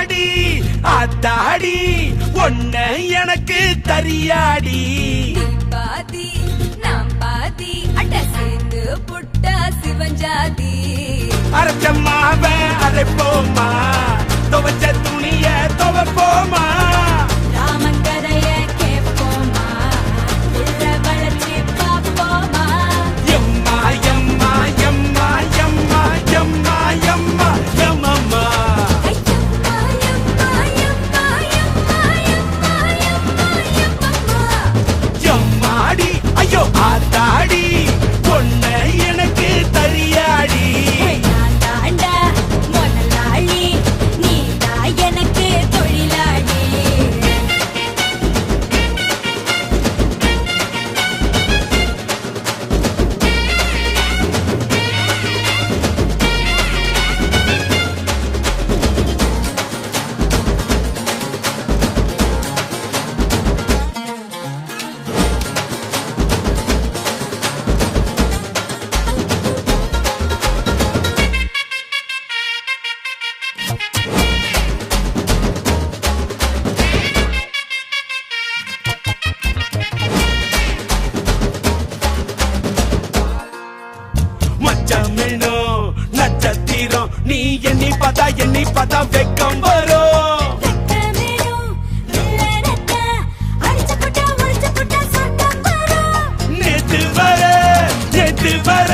எம்மாடி ஆத்தாடி ஒன்ன எனக்கு தரியாடி பாதி நாம் பாதி அட்ட சேர்ந்து புட்டா சிவஞ்சாதி அரைச்சம்மாவ அரைப்போமா துவச்ச துணிய துவப்போமா ராமன் கதைய கேட்போமா உள்ள வளர்ச்சி பார்ப்போமா எம்மா எம்மா எம்மா எம்மா எம்மா எம்மா எம்மம்மா ஐயம்மா எம்மா எம்மா எம்மா எம்மா எம்மா எம்மம்மா எம்மாடி ஐயோ ஆத்தாடி பொண்ண எனக்கு தரியாடி நான் தாண்டா முதலாளி நீ தான் எனக்கு தொழிலாளி மச்சமிழோ நட்சத்திரம் நீ எண்ணி பார்த்தா வெக்கம் வரும் வெக்கமேடும் வெள்ளரத்த அடிச்ச புட்டா முடிச்ச புட்டா சொட்டம் வரும் நேத்து வர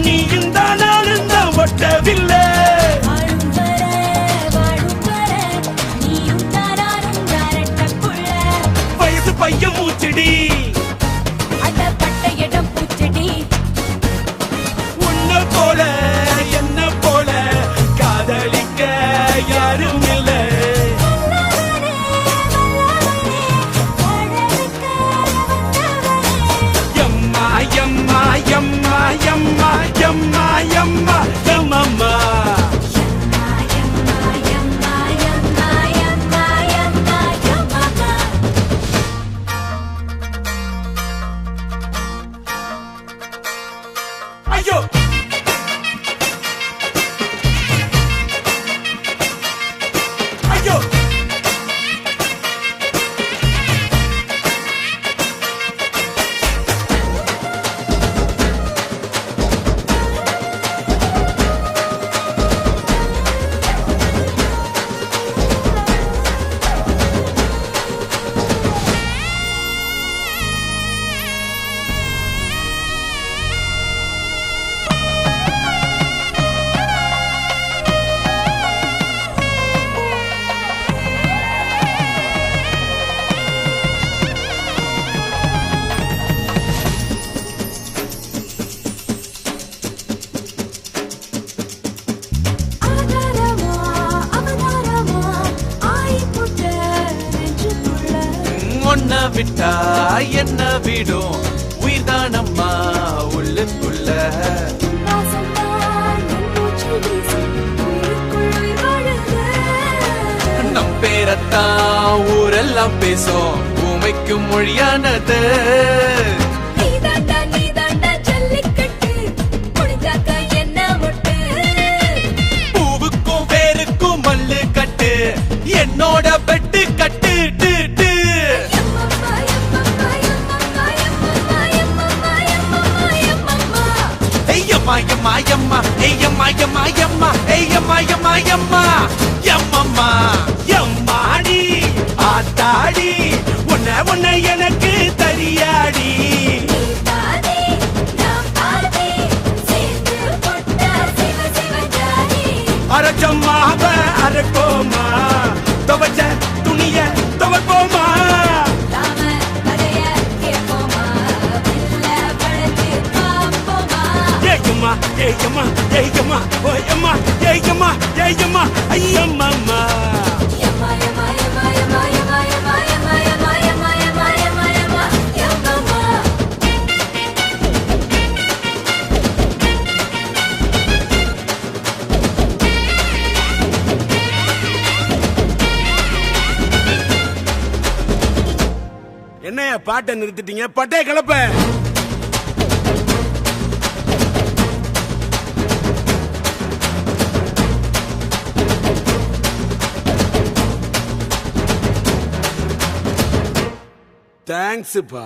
நீயும் தான் நானும் தான் ஒட்டவில்லை வாழும் வர நீயும் தாராரும் தாரட்டக்குள்ள வயசு பையன் மூச்சடி அடப்பட்ட இடம் பூச்செடி உன்ன போல என்ன போல காதலிக்க யாரும் இல்லை வல்லவனே வாழவிக்க வந்தவனே எம்மா எம்மா எம்மா எம்மா எம்மா எம்மா எம்மம்மா யம்மா யம்மா யம்மா யம்மா யம்மா யம்மா ஐயோ ஐயோ ஆதாரமா அவதாரமா ஆயிப்புட்ட நெஞ்சுக்குள்ள ஒன்ன விட்டா என்ன விடும் உயிர்தானம்மா உள்ளுக்குள்ள வாசம்தான் என் மூச்சு வீசி உயிருக்குள் உயிர் வாழுது நம் பேரத்தான் ஊரெல்லாம் பேசும் உமைக்கும் மொழியானது நீதாண்டா ஜல்லிக்கட்டு முடிஞ்சாக்க என்ன மொட்டு பூவுக்கும் வேருக்கும் மல்லு கட்டு என்னோட பெட்டு கட்டு டு, டு. எம்மம்மா எம்மம்மா எம்மம்மா எம்மம்மா எம்மம்மா எம்மம்மா எம்மம்மா ஐயம்மா எம்மா எம்மா ஐயம்மா எம்மா எம்மா ஐயம்மா எம்மா எம்மா எம்மம்மா எம்மாடி ஆத்தாடி உன்ன எனக்கு தரியாடி நீ பாதி நான் பாதி சேர்ந்து போட்டா சிவ சிவ ஜாதி அரைச்சம்மாவ அரைப்போமா துவச்ச துணிய துவப்போமா ராம கதைய கேட்போமா உள்ள வளர்ச்சி பார்ப்போமா ஏயம்மா ஏயம்மா ஏயம்மா ஓயம்மா ஏயம்மா ஏயம்மா ஐயம்மம்மா யம்மா யம்மா யம்மா யம்மா யம்மா யம்மா யம்மா யம்மா யம்மா யம்மா யம்மா யம்மா யம்மம்மா என்னைய பாட்டை நிறுத்திட்டீங்க பட்டே கிளப்ப தேங்க்ஸ்ப்பா.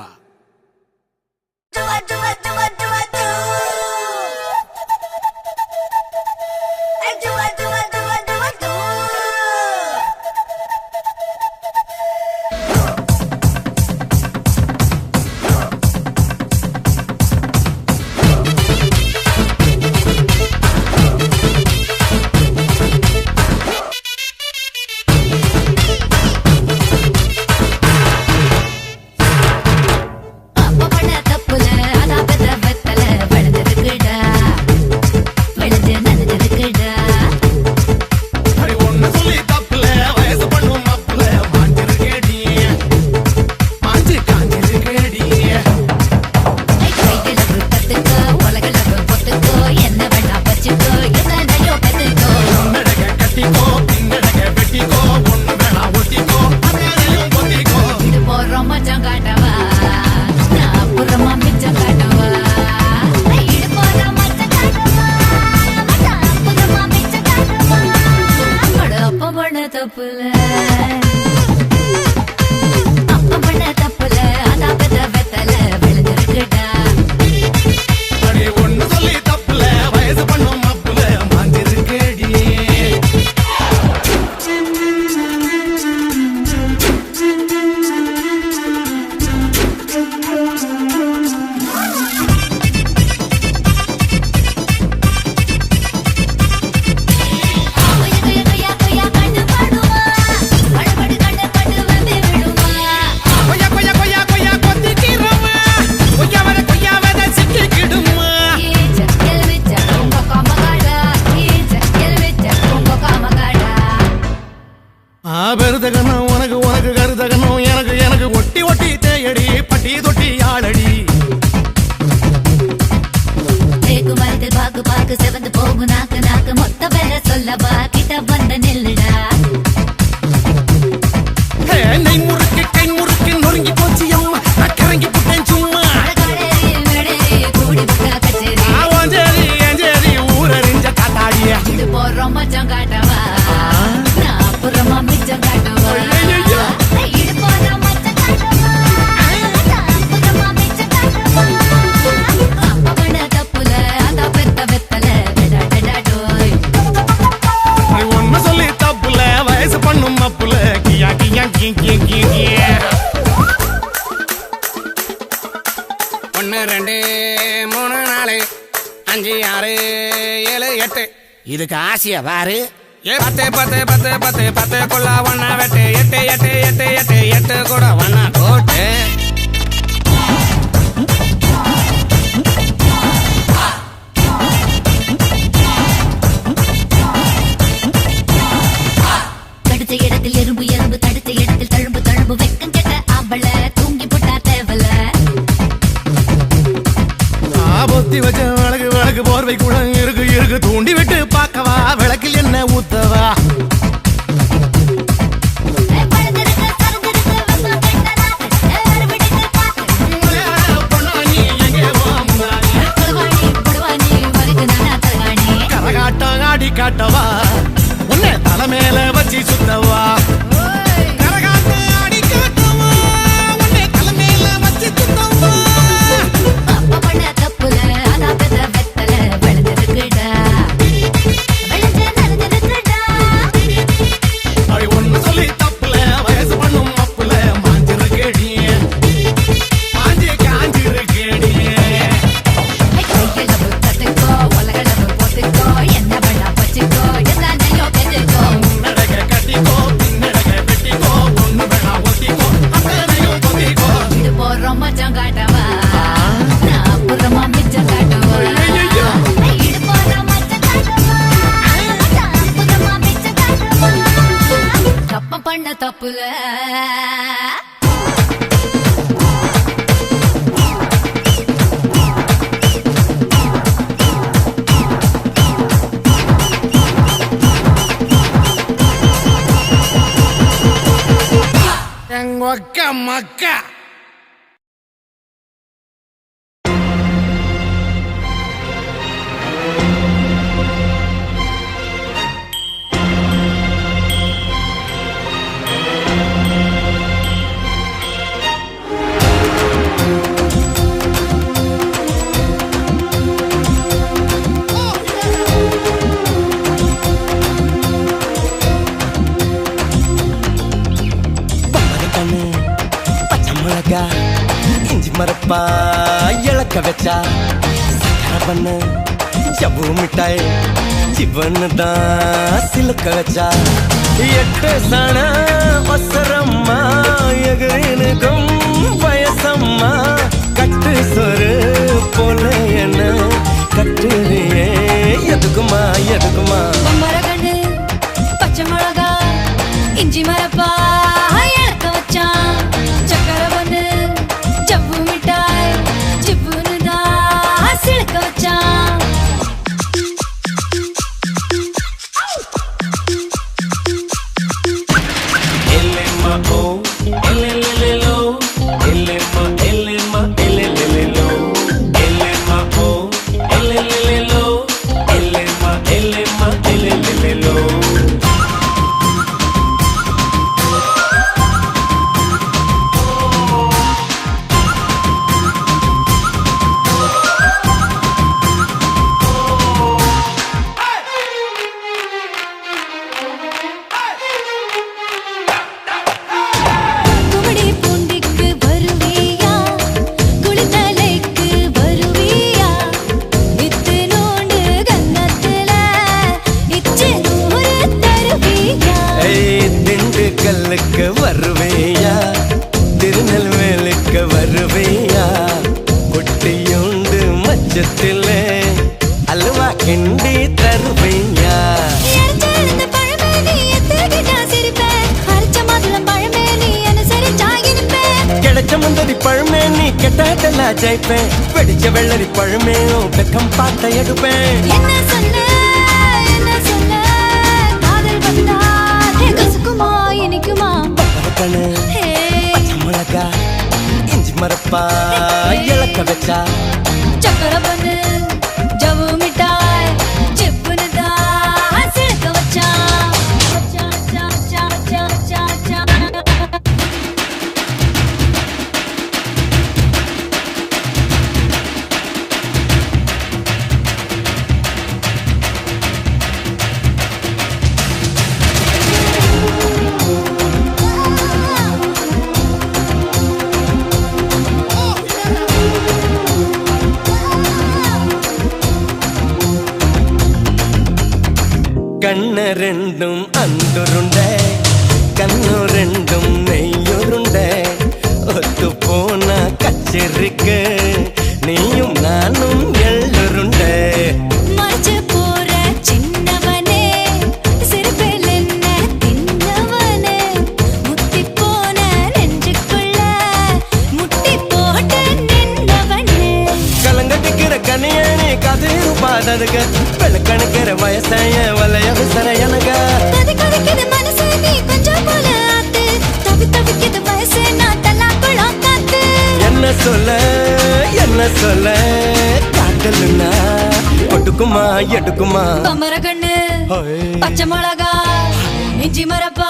பெருதகனும் உனக்கு உனக்கு கருதகனும் எனக்கு எனக்கு ஒட்டி ஒட்டி தேயடி பட்டி தொட்டி ஆளடி பாக்கு பாக்கு செவந்து போகு நாக்கு நாக்கு மொத்த வேலை சொல்லவா கிட்ட வந்த நெல்லுடா நெய் முறுக்கு கை முறுக்கு நொறுங்கி போச்சு அம்மா நான் கரங்கி புட்டேன் சும்மா கூடி புட்டா கச்சேரி ஏஞ்சேரி ஊரறிஞ்ச காத்தாடிய இது போறோம் மச்சம் காட்டவா நான் அப்புறமா மிச்சம் காட்டவா இது போறோம் மச்சம் காட்டவா நான் அப்புறமா மிச்சம் காட்டவா அப்ப பண்ண தப்புல அத பெத்த வெத்தல டடாடோய் ஒன்னு சொல்லி தப்புல வயசு பண்ணும் அப்புல கியா கியா கியா கியா 1 2 3 4 5 6 7 8 இதுக்கு ஆசையா பாரு 10 10 10 10 10 கொள்ள ஒன்னா வெட்டு 8 8 8 8 8 கூட ஒன்னா போட்டு தடுத்த இடத்தில் எறும்பு எறும்பு தடுத்த இடத்தில் தழும்பு தழும்பு வெக்கம் கெட்ட அவள தூங்கி போட்டா தேவல பொத்தி வச்ச விளக்கு விளக்கு போர்வை கூட இருக்கு இருக்கு தூண்டி விட்டு பார்க்கவா விளக்கில் என்ன ஊத்தவா கரகாட்டம் ஆடி காட்டவா உன்னை தலை மேல வச்சு சுத்தவா கரகாட்டம் ஆடி காட்டவா உன்னை தலை மேல வச்சு சுத்தவா அப்ப பண்ண தப்புல அத பெத்த வெத்தல வெளுந்திருக்குடா வெளுந்து நடந்திருக்குடா அடி ஒன்னு சொல்லி தப்புல வயசு பண்ணும் அப்புல மாஞ்சிருக்கேடி மாஞ்சி காஞ்சிருக்கேடி கையில புத்தத்துக்கோ உலகளவு போட்டுக்கோ என்ன பண்ணா பச்சுக்கோ எதானையோ கேட்டுக்கோ நடக்க கட்டிக்கோ பின்னடக்க வெட்டிக்கோ ஒண்ணு வேணா ஒத்திக்கோ அத்தனையும் கொத்திக்கோ இது போறோம் மச்சம் காட்டவா நான் அப்புறமா மிச்சம் காட்டவா இது போறோம் மச்சம் காட்டவா நான் அப்புறமா மிச்சம் காட்டவா தப்ப பண்ண தப்புல எங்கொக்க மக்கா மரப்பா இழக்க வச்சா சக்கரை பண்ணு ஜவ்வு மிட்டாய் ஜிவன்னு தான் சிலுக்க வச்சா எட்டு சன ஒசரம்மா எகிரினுக்கும் வயசம்மா கட்டு சொரு போல என்ன கட்டுறியே எதுக்குமா எதுக்குமா மரகண்டு பச்சை மிளகா இஞ்சி மரப்பா இழக்க வச்சான் சக்கரை பண்ணு ஜவ்வு மிட்டாய் ஜிவ்வுன்னு தான் சிலுக்க வச்சான் கல்லுக்கு வருவேயா திருநெல்வேலுக்கு வருவேயா கொட்டியுண்டு மச்சத்தில் அல்வா கிண்டி தருவேயா கிடைச்ச முந்தரி பழமே நீ கெட்டாட்டெல்லாம் ஜெயிப்பேன் வெடிச்ச வெள்ளரி பழமே வெக்கம் பார்த்த எடுப்பேன் பச்சை மிளகா இஞ்சி மரப்பா இழக்க வச்சா சக்கரை பண்ணு ஜவ்வு மிட்டாய் ஜிவ்வுன்னு தான் சிலுக்க வச்சான் கண்ண ரெண்டும் அந்துருண்ட கண்ணு ரெண்டும் நெய்யுருண்ட ஒத்து போன கச்சேரிக்கு நீயும் நானும் எள்ளுருண்ட மறைச்சு போற சின்னவனே சிறுபில் என்ன தின்னவனே முத்தி போன நெஞ்சுக்குள்ள முட்டி போட்டு நின்னவனே கலங்கட்டிக்கிற கனியணி கதிரு பாததுக்கு வெளுக்கணுக்கிற வயசைய வலைய விசர எனக கதிக்கிது மனசு நீ கொஞ்சம் போல ஆத்து தவிக்குது வயசு நான் தல்லா குளம் காத்து என்ன சொல்ல காட்டலுன்னா ஒட்டுக்குமா எடுக்குமா மரகண்ணு பச்சை மிளகா இஞ்சி மரப்பா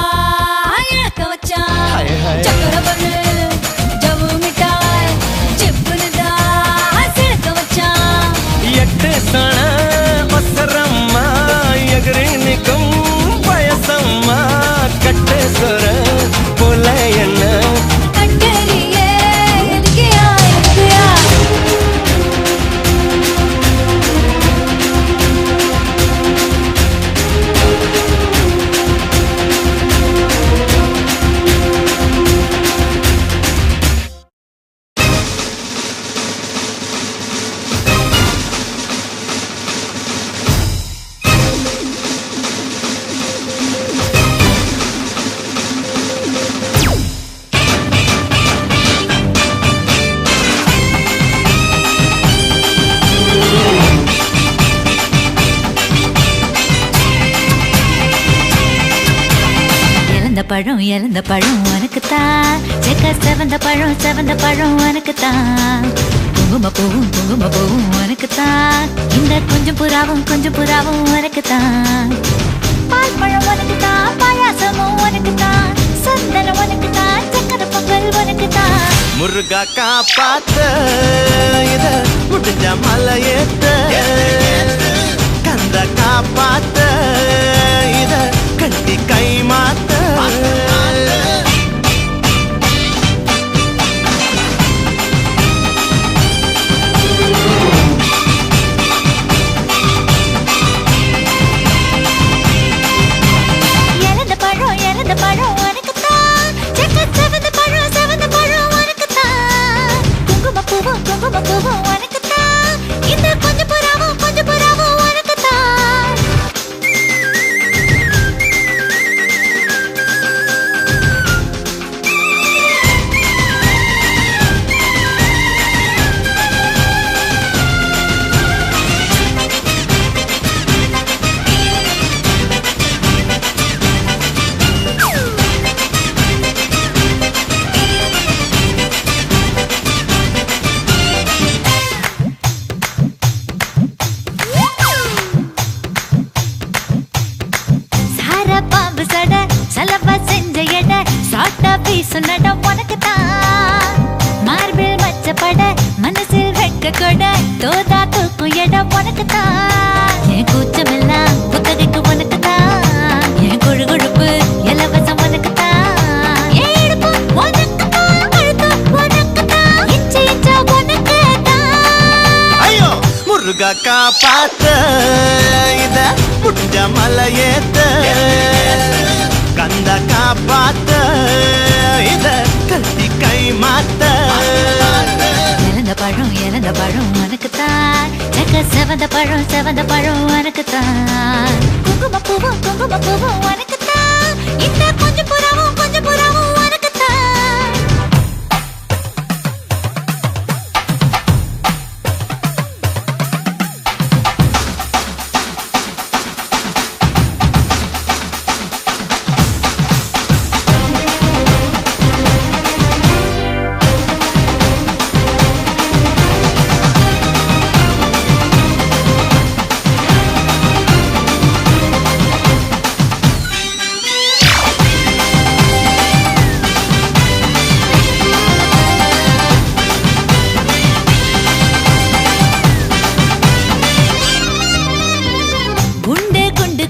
இழக்க வச்சான் சக்கரை பண்ணு ஜவ்வு மிட்டாய் ஜிவ்வுன்னு தான் சிலுக்க வச்சான் எட்டு சன ஒசரம்மா எகிரினுக்கும் வயசம்மா கட்டு சொர போல என்ன கண்டறியே எதுக்கியா எதுக்கியா இழந்த பழம் உனக்குத்தான் செக்க செவந்த பழம் உனக்குத்தான் குங்கும பூவும் உனக்குத்தான் இந்த கொஞ்சம் புறாவும் உனக்குத்தான் பால் பழம் உனக்குத்தான் பாயாசமும் உனக்குத்தான் சந்தனம் உனக்குத்தான் சக்கரை பொங்கல் உனக்குத்தான் முருகா காப்பாத்த இத முடிஞ்ச மலையேத்த கந்த காப்பாத்த இத கட்டி கை மாத்த சொன்னடா உனக்கு தான் மார்பில் மச்சப்பட மனசில் வெட்க கொட தோதா தூக்கும் இடம் உனக்கு தான் என் கூச்சமெல்லாம் புத்தகைக்கு உனக்கு தான் என் கொழு கொழுப்பு இலவசம் உனக்கு தான் என் இடுப்பு உனக்கு தான் கழுத்து உனக்கு தான் இச்சை இச்சா உனக்கு தான் ஐயோ முருகா காப்பாத்த இத முடிஞ்ச மலையேத்த கந்த காப்பாத்த இத கட்டி கை மாத்த இழந்த பழம் உனக்கு தான் சக்க செவந்த பழம் உனக்கு தான் குங்கும பூவும் உனக்கு தான் இந்த கொஞ்சம் புறாவும் உனக்கு தான்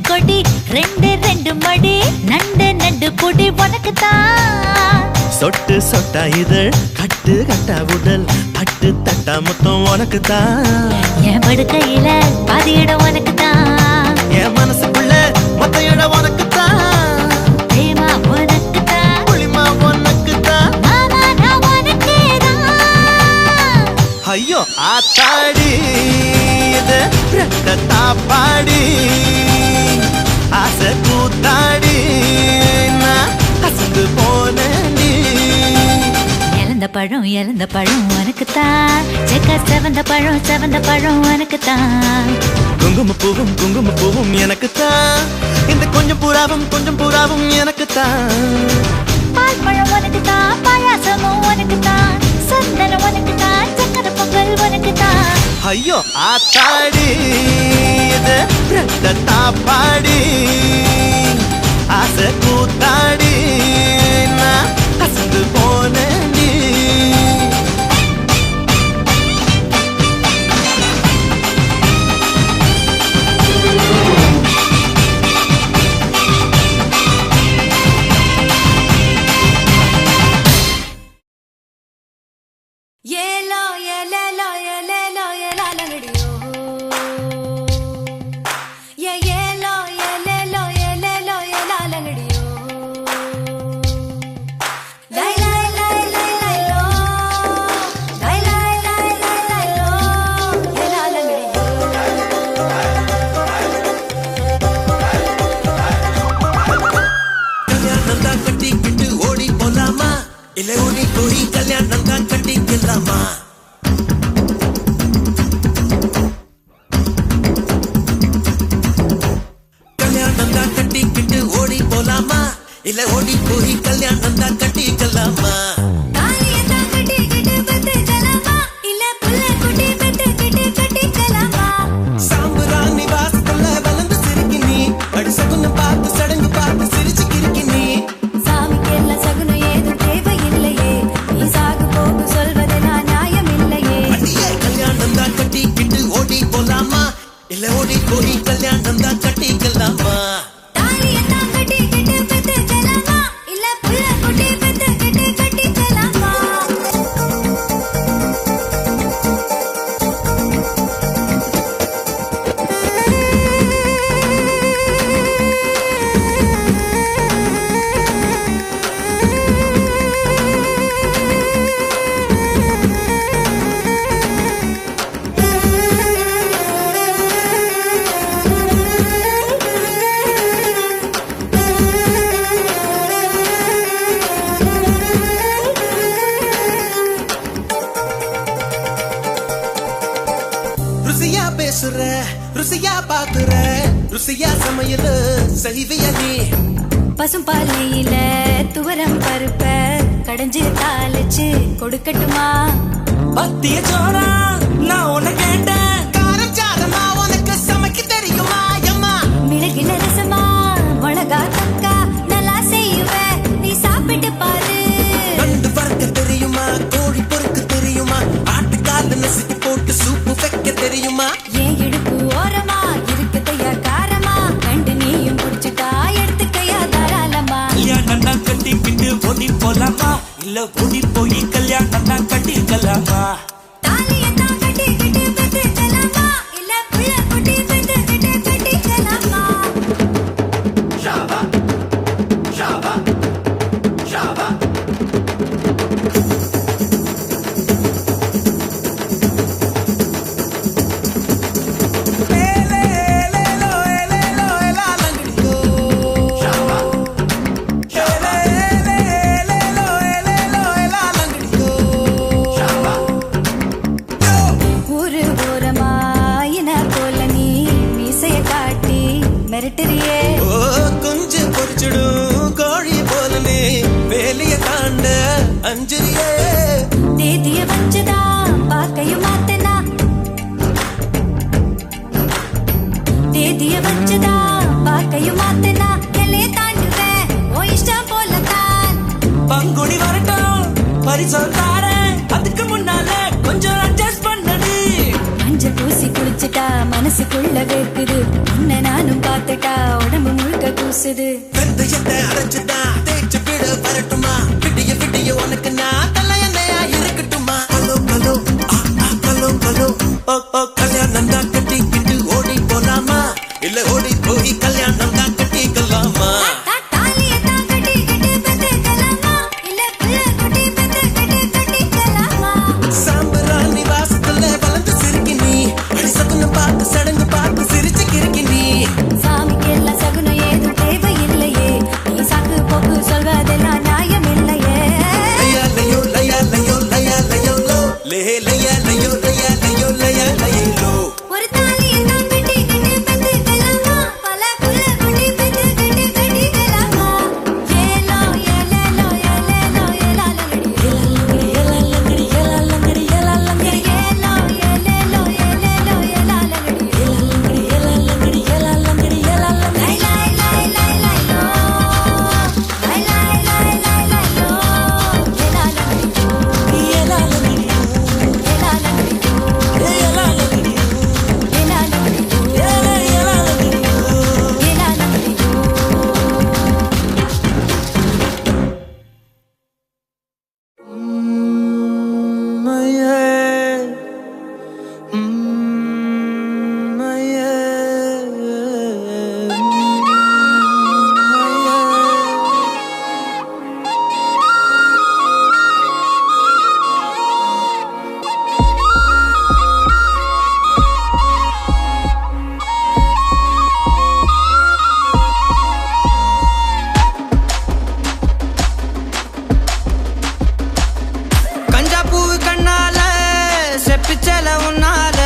கொடி ரெண்டு மடி நண்டு பொடி உனக்கு தான் சொட்டு சொட்டா இதழ் கட்டு கட்டா உடல் தட்டு தட்டா மொத்தம் உனக்கு தான் என் படுக்கையில பாதி இடம் உனக்கு தான் என் மனசுக்குள்ள மொத்த இடம் உனக்கு தான் பிரேமா உனக்கு தான் புளிமா உனக்கு தான் மாமா நான் உனக்கே தான் ஐயோ ஆத்தாடி இது ரெட்ட தாப்பாடி ஆசை கூத்தாடி நான் அசந்து போனேன் இழந்த பழம் உனக்கு தான் செக்க செவந்த பழம் உனக்கு தான் குங்கும பூவும் எனக்கு தான் இந்த கொஞ்சம் புறாவும் எனக்கு தான் பால் பழம் உனக்கு தான் பாயாசமும் உனக்கு தான் சந்தனம் உனக்கு தான் சக்கரை பொங்கல் உனக்கு தான் ஐயோ ஆத்தாடி இது ரெட்ட தாப்பாடி ஆசை கூத்தாடி நான் அசந்து போனேன் இல்லை ஓடி போய் கல்யாணம் தான் கட்டிக்கலாமா கல்யாணம் தான் கட்டிக்கிட்டு ஓடி போலாமா இல்லை ஓடி போய் கல்யாணம் தான் கட்டிக்கலாமா சாம்புராணி வாசத்துல வளர்ந்து சிரிக்கி நீ அடி சகுன பார்த்து சடங்கு பார்த்து சிரிச்சு கிரிக்கி நீ இல்ல ஓடி போய் கல்யாணம் தான் கட்டிக்கலாமா பேசுற ருசியா பாக்குற ருசியா சமையல் செய்விய நீ பசும் பாலையில துவரம் பருப்ப கடைஞ்சு தாளிச்சு கொடுக்கட்டுமா பத்திய சோறா நான் உன்னை கேட்டேன் காரம் சாரமா உனக்கு சமைக்க தெரியுமா அம்மா மிளகில ரசமா மிளகா தக்கா நல்லா செய்வேன் நீ சாப்பிட்டு பாரு இல்ல ஓடி போய் கல்யாணம் தான் கட்டிக்கலாமா தாலியத்தான் கட்டிக்கிட்டு பெத்துக்கலாமா இல்ல புள்ள குட்டி பெத்துக்கிட்டு கட்டிக்கலாமா ஷாபா ஷாபா ஷாபா மிரட்டறியே ஓ கொஞ்சம் பொறிச்சிடும் கோழி போலனே வேலைய தாண்ட அஞ்சரியே தேதிய வச்சுதா பாக்கையும் மாத்தனா தேதிய வச்சுதா பாக்கையும் மாத்தனா எல்லைய தாண்டுவேன் ஓ இஷ்டம் போலத்தான் பங்குனி வரட்டும் பரிசம் தாரேன் அதுக்கு முன்னால கொஞ்சம் அட்ஜஸ்ட் பண்ணடி மஞ்சள் பூசி குளிச்சுட்டா மனசுக்குள்ள வேர்க்குது உன்னை நானும் பார்த்துட்டா உடம்பு முழுக்க கூசுது வெந்தயத்தை அரைச்சுட்டா தேய்ச்சு விட வரட்டுமா விடிய விடிய உனக்கு நான் தலையணையா இருக்கட்டுமா கலோ கலோ கலோ கலோ ஓ ஓ கல்யாணம் தான் கட்டிக்கிட்டு ஓடி போலாமா இல்ல ஓடி போய் கல்யாணம் தான் கட்டிக்கலாமா தாலியத்தான் கட்டிக்கிட்டு பெத்துக்கலாமா இல்ல புள்ள குட்டி பெத்துக்கிட்டு கட்டிக்கலாமா சாம்பராணி வாசத்துல வளர்ந்து சிரிக்கி நீ அடி சகுன பார்த்து சடங்கு பார்த்து சிரிச்சு கிறுக்கி நீ சாமிக்கு எல்லாம் சகுனம் ஏதும் தேவையில்லையே நீ சாக்கு போக்கு சொல்வதெல்லாம் நியாயம் இல்லையே லயா லயோ லயா லயோ லயா லயோ லோ லே லயா லயோ லயா லயோ லயா லயோ லோ ஒரு தாலியத்தான் கட்டிக்கிட்டு பெத்துக்கலாமா பல புள்ள குட்டி பெத்துக்கிட்டு கட்டிக்கலாமா ஏலோ ஏலேலோ ஏலேலோ ஏலாலங்கடி ஏலாலங்கடி ஏலாலங்கடி ஏலாலங்கடி ஏலோ ஏலேலோ ஏலேலோ ஏலாலங்கடி ஏலாலங்கடி ஏலாலங்கடி ஏலாலங்கடி லை லை லை லை லை லோ லை லை லை லை லை லோ ஏலாலங்கடி ஏலாலங்கடி ஏலாலங்கடி ஏலாலங்கடி ஏலாலங்கடி ஏலாலங்கடி ஏலாலங்கடி கஞ்சா பூவு கண்ணால செப்பிச்சல உன்னால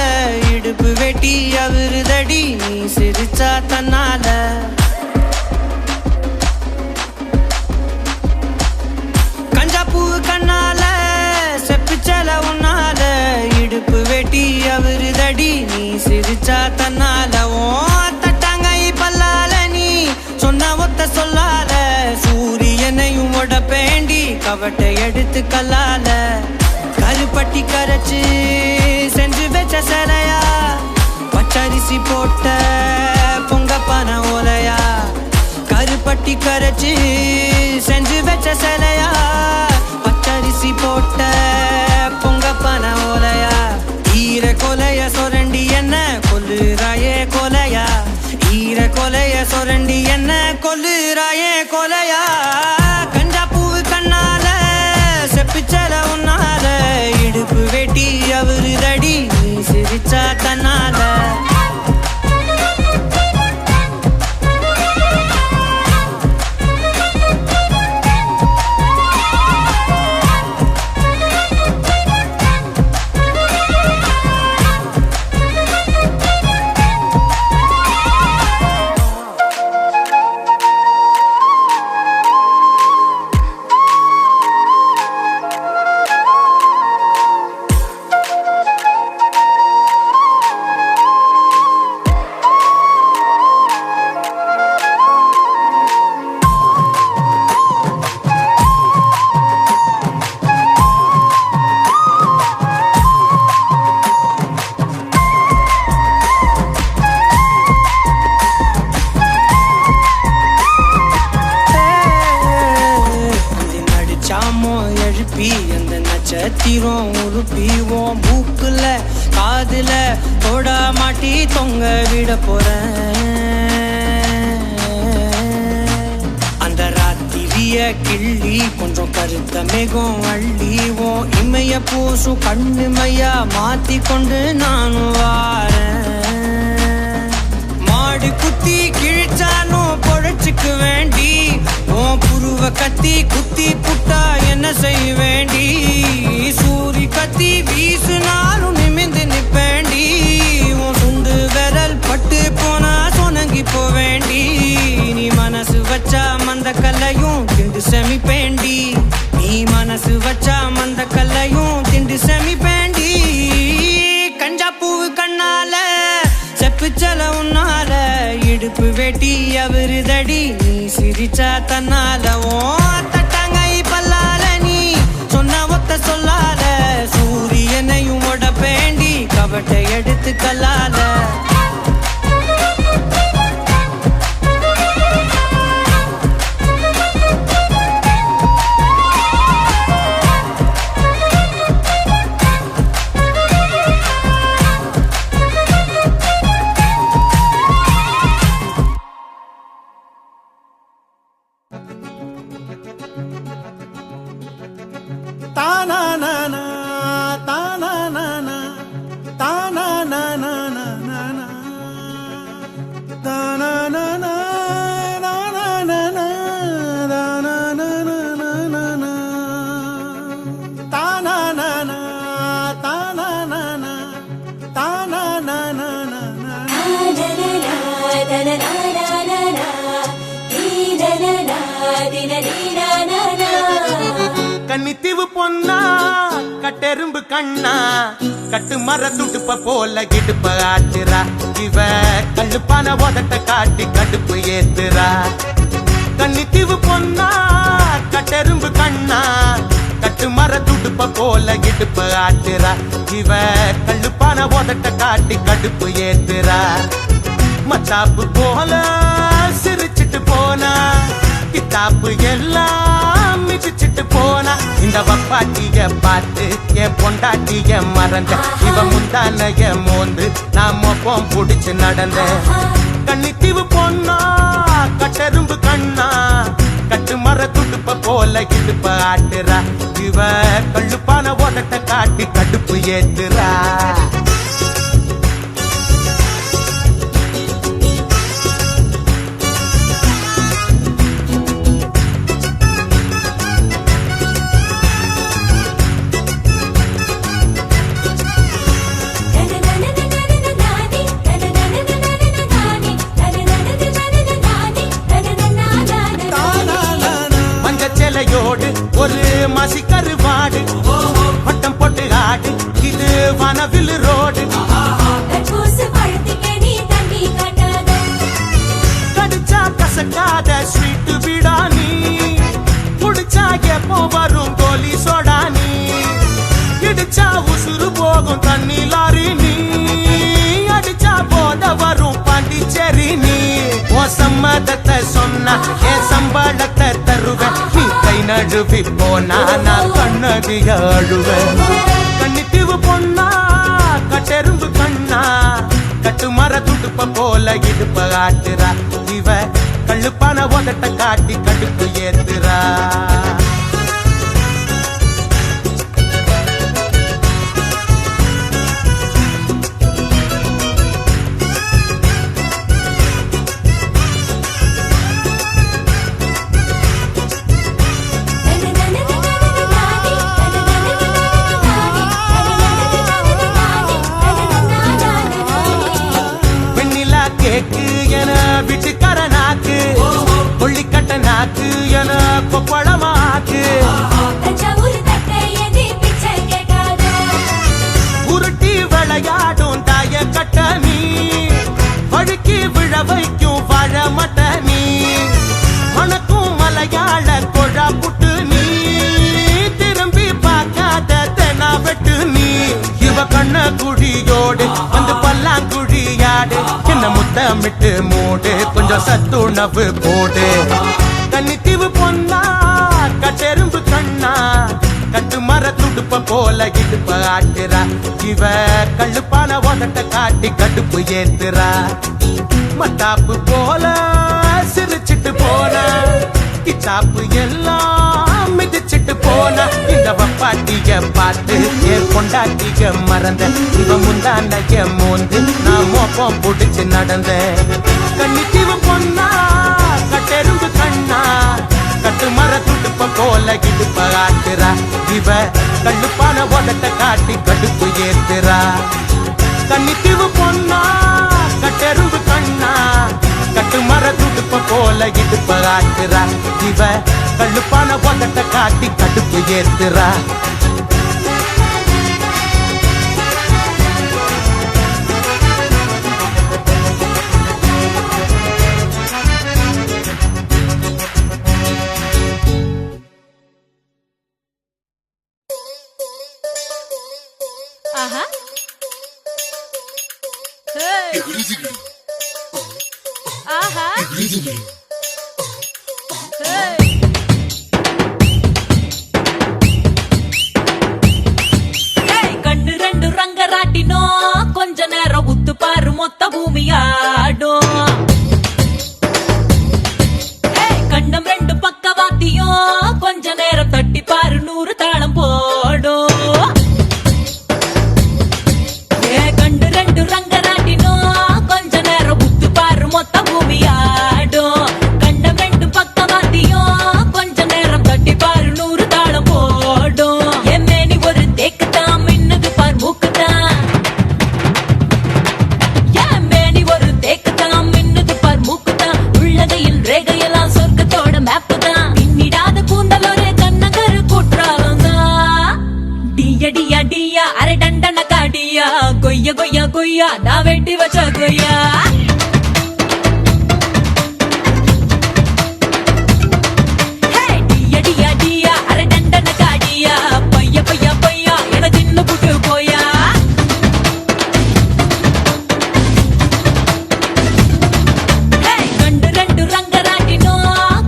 இடுப்பு வெட்டி அவருதடி நீ சிரிச்சா தன்னால கஞ்சா பூவு கண்ணால செப்பிச்சல உன்னால இடுப்பு வெட்டி அவருதடி நீ சிரிச்சா தன்னால ஓ தட்டாங்கை பல்லால நீ சொன்ன ஒத்த சொல்லால சூரியனையும் உடப்பேண்டி கவட்டை எடுத்து கல்லால கருப்பட்டி கரைச்சு செஞ்சு வச்ச சிலையா பச்சரிசி போட்ட பொங்க பன ஓலையா கருப்பட்டி கரைச்சு செஞ்சு வச்ச சிலையா பச்சரிசி போட்ட பொங்க பன ஓலையா ஈர கொலைய சொரண்டி என்ன கொல்லுறாயே கொலையா ஈர கொலைய சொரண்டி என்ன கொல்லுறாயே கொலையா கஞ்சா பூவு கண்ணால செப்பிச்சல உன்னால இடுப்பு வெட்டி அவருதடி நீ சிரிச்சா தன்னால சூத்திரம் உருப்பிவோம் மூக்குல காதுல தொட மாட்டி தொங்க விட போறேன் அந்த ராத்திரிய கிள்ளி கொஞ்சம் கருத்த மேகம் அள்ளிவோம் இமைய பூசும் கண்ணுமையா மாத்தி கொண்டு நானும் வாரேன் மாடு குத்தி கிழிச்சாலும் பொழைச்சுக்கு வேண்டி உன் புருவ கத்தி குத்தி புட்டா என்ன செய்ய வேண்டி சூரி கத்தி வீசுனாலும் நிமிந்து நிப்பேண்டி உன் சுண்டு விரல் பட்டு போனா சொனங்கி போவேண்டி நீ மனசு வச்சா மந்த கல்லையும் திண்டு செமிப்பேண்டி நீ மனசு வச்சா மந்த கல்லையும் திண்டு செமிப்பேண்டி கஞ்சா பூவு கண்ணால செப்புச்சல உன்னால இடுப்பு வெட்டி அவருதடி நீ சிரிச்சா தன்னால ஓ தட்டாங்கை பல்லால நீ சொன்ன ஒத்த சொல்லால சூரியனையும் உடப்பேண்டி கவட்டை எடுத்து கல்லால கன்னித்தீவு பொன்னா கட்டெரும்பு கண்ணா கட்டு மர துடுப்ப போல இடுப்ப ஆட்டுறா இவ கல்லுப்பான உதட்ட காட்டி கடுப்பு ஏத்துறா கன்னித்தீவு பொன்னா கட்டெரும்பு கண்ணா கட்டு மர துடுப்ப போல இடுப்ப ஆட்டுறா இவ கல்லுப்பான உதட்ட காட்டி கடுப்பு ஏத்துறா மத்தாப்பு போல சிரிச்சிட்டு போனா கித்தாப்பு எல்லாம் மிதிச்சிட்டு போனா இந்த வப்பாட்டிய பார்த்து என் பொண்டாட்டிய மறந்த இவ முந்தானைய மோந்து நான் மொப்பம் புடிச்சு நடந்த கன்னித்தீவு பொண்ணா கட்டெரும்பு கண்ணா கட்டு மர துடுப்ப போல இடுப்ப ஆட்டுறா இவ கள்ளுப்பான உதட்ட காட்டி கடுப்பு ஏத்துறா ஒரு மசிக்கரு வாடு பட்டம் போட்டு ஆடு இது வனவில் ரோடு கடிச்சா கசக்காத ஸ்வீட் விடானி குடிச்சா எப்போ வரும் கோலி சோடானி இடிச்சா உசுறு போகும் தண்ணி லாரி நீ அடிச்சா போத வரும் பாண்டிச்சேரி நீ ஓ சம்மதத்தை சொன்னா என் சம்பளத்தை தருவேன் நீ கை நழுவி போனா நான் கண்ணதிய அழுவேன் கன்னித்தீவு பொண்ணா கட்டெரும்பு கண்ணா கட்டு மர துடுப்ப போல இடுப்ப ஆட்டுறா இவ கள்ளுப்பான உதட்ட காட்டி கடுப்பு ஏத்துறா வீட்டுக்கார நாக்கு கொள்ளிக்கட்ட நாக்கு என கொப்பளமாக்கு உருட்டி விளையாடும் தாய கட்ட நீ வழுக்கி விழ வைக்கும் வாழ மட்ட நீ மணக்கும் மலையாள கொழா புட்டு நீ திரும்பி பார்க்காத தெனா வெட்டு நீ இவ கண்ண குழியோடு வந்து பல்லாங்குழியாடு என்ன முத்தமிட்டு மூடு கொஞ்சம் சத்துணவு போடு கன்னித்தீவு பொண்ணா கட்டெரும்பு கண்ணா கட்டு மர துடுப்ப போல இடுப்ப ஆட்டுறா இவ கழுப்பான உதட்ட காட்டி கடுப்பு ஏத்துறா மத்தாப்பு போல சிரிச்சிட்டு போனா கிச்சாப்பு எல்லாம் மிதிச்சிட்டு போனா இந்த வப்பாட்டிய பார்த்து என் கொண்டாட்டிய மறந்த இவ முந்தாண்டைய மோந்து நான் மோப்பம் புடிச்சு நடந்தேன் கண்ணித்தீவு பொண்ணா கட்டெரும்பு கண்ணா கட்டு மர துடுப்ப போல இடுப்ப ஆட்டுறா இவ கழுப்பான உதட்ட காட்டி கடுப்பு ஏத்துறா கண்ணித்தீவு பொண்ணா கட்டெரும்பு கண்ணா கட்டு மர துடுப்ப போல இடுப்ப ஆட்டுறா இவ கழுப்பான உதட்ட காட்டி கடுப்பு ஏத்துறா ஆஹா ஹே ஆஹா ஹே கண்ணு ரெண்டு ரங்கராட்டினோ கொஞ்ச நேரம் உத்து பாரு மொத்த பூமியாடும் கண்ணம் ரெண்டு பக்கவாத்தியும் கொஞ்ச நேரம் தட்டி பாரு 100 தாளம் போடும் கண்டு ரெண்டு ரங்கராட்டினோ கொஞ்ச நேரம் உத்து பாரு மொத்த பூமியாடும் கண்டம் ரெண்டு பக்கவாத்தியும் கொஞ்ச நேரம் தட்டி பாரு 100 தாளம் போடும் என் மேனி ஒரு தேக்குதான் மின்னுது பார் மூக்குதான் என் மேனி ஒரு தேக்குதான் மின்னுது பார் மூக்குதான் உள்ளதையில் ரேகையெல்லாம் சொர்க்கத்தோட மேப்பு தான் பின்னிடாத கூந்தல் ஒரு கண்ணகரு குற்றாலம் தான் டியா டியா டியா அரை டண்டன காடியா கொய்யா கொய்யா கொய்யா நான் வெட்டி வச்ச கொய்யா டியா டியா டியா அரை டண்டன காடியா பையா பையா பையா என சின்ன புட்டு போயா கண்டு ரெண்டு ரங்கராட்டினோ